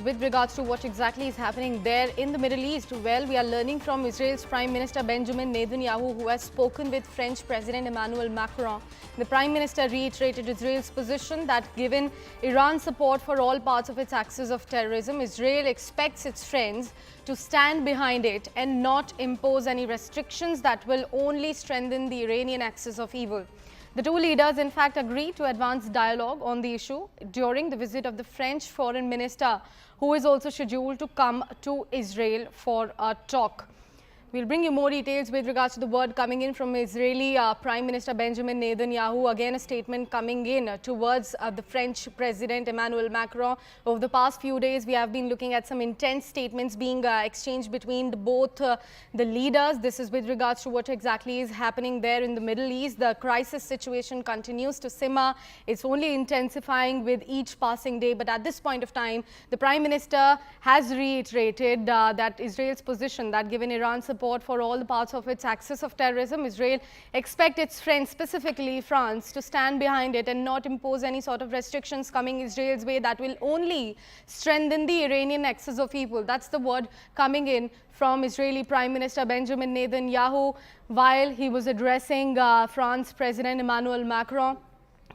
With regards to what exactly is happening there in the Middle East, well, we are learning from Israel's Prime Minister Benjamin Netanyahu, who has spoken with French President Emmanuel Macron. The Prime Minister reiterated Israel's position that given Iran's support for all parts of its axis of terrorism, Israel expects its friends to stand behind it and not impose any restrictions that will only strengthen the Iranian axis of evil. The two leaders, in fact, agreed to advance dialogue on the issue during the visit of the French Foreign Minister, who is also scheduled to come to Israel for a talk. We'll bring you more details with regards to the word coming in from Israeli Prime Minister Benjamin Netanyahu. Again, a statement coming in towards the French President Emmanuel Macron. Over the past few days, we have been looking at some intense statements being exchanged between both the leaders. This is with regards to what exactly is happening there in the Middle East. The crisis situation continues to simmer. It's only intensifying with each passing day. But at this point of time, the Prime Minister has reiterated that Israel's position that given Iran's support for all the parts of its axis of terrorism, Israel expect its friends, specifically France, to stand behind it and not impose any sort of restrictions coming Israel's way that will only strengthen the Iranian axis of evil. That's the word coming in from Israeli Prime Minister Benjamin Netanyahu while he was addressing France President Emmanuel Macron.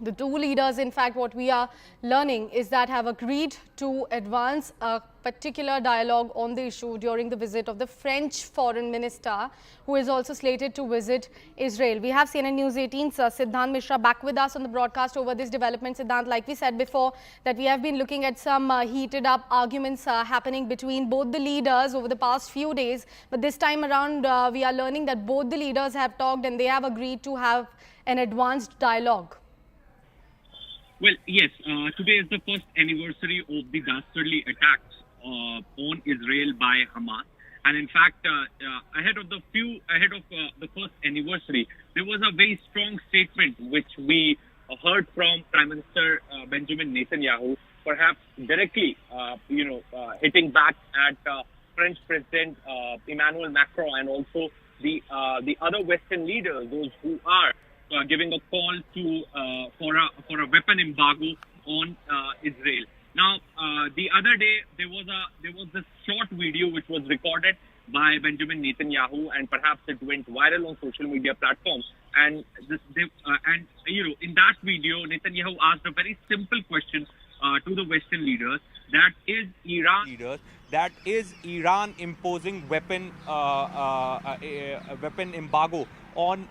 The two leaders, in fact, what we are learning is that have agreed to advance a particular dialogue on the issue during the visit of the French Foreign Minister, who is also slated to visit Israel. We have CNN News 18's Siddhant Mishra back with us on the broadcast over this development. Siddhant, like we said before, that we have been looking at some heated up arguments happening between both the leaders over the past few days. But this time around, we are learning that both the leaders have talked and they have agreed to have an advanced dialogue. Well, yes, today is the first anniversary of the dastardly attacks on Israel by Hamas. And in fact, ahead of the first anniversary, there was a very strong statement which we heard from Prime Minister Benjamin Netanyahu, perhaps directly, hitting back at French President Emmanuel Macron and also the other Western leaders, those who are giving a call to for a weapon embargo on Israel. Now, the other day there was this short video which was recorded by Benjamin Netanyahu, and perhaps it went viral on social media platforms. And in that video, Netanyahu asked a very simple question to the Western leaders: that is Iran imposing weapon embargo on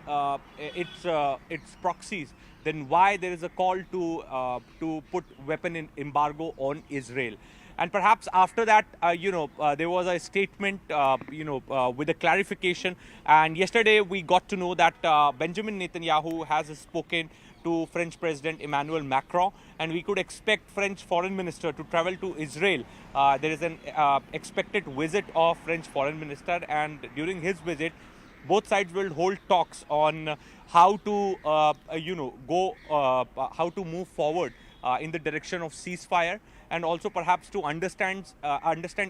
its proxies, then why there is a call to put weapon embargo on Israel? And perhaps after that, there was a statement, with a clarification. And yesterday we got to know that Benjamin Netanyahu has spoken to French President Emmanuel Macron, and we could expect French Foreign Minister to travel to Israel. There is an expected visit of French Foreign Minister, and during his visit, both sides will hold talks on how to, how to move forward in the direction of ceasefire, and also perhaps to understand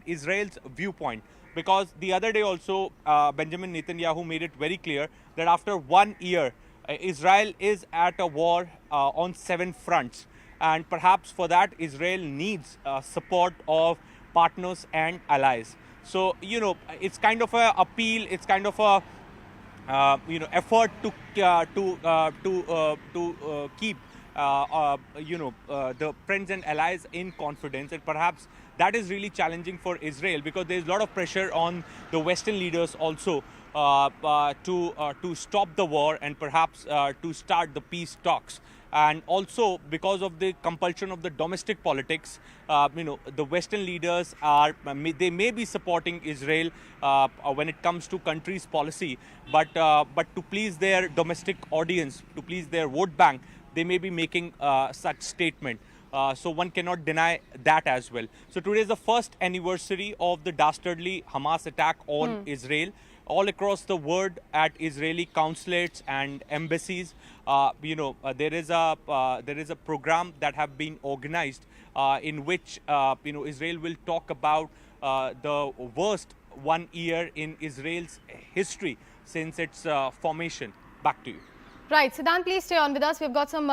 Israel's viewpoint. Because the other day also, Benjamin Netanyahu made it very clear that after 1 year, Israel is at a war on 7 fronts. And perhaps for that, Israel needs support of partners and allies. So, it's kind of a appeal, it's kind of a effort to keep the friends and allies in confidence, and perhaps that is really challenging for Israel, because there is a lot of pressure on the Western leaders also to stop the war and perhaps to start the peace talks. And also because of the compulsion of the domestic politics, the Western leaders they may be supporting Israel when it comes to country's policy, but to please their domestic audience, to please their vote bank, they may be making such statement. So one cannot deny that as well. So today is the first anniversary of the dastardly Hamas attack on Israel. All across the world, at Israeli consulates and embassies, there is a program that have been organized in which Israel will talk about the worst 1 year in Israel's history since its formation. Back to you. Right, Siddhant, please stay on with us. We've got some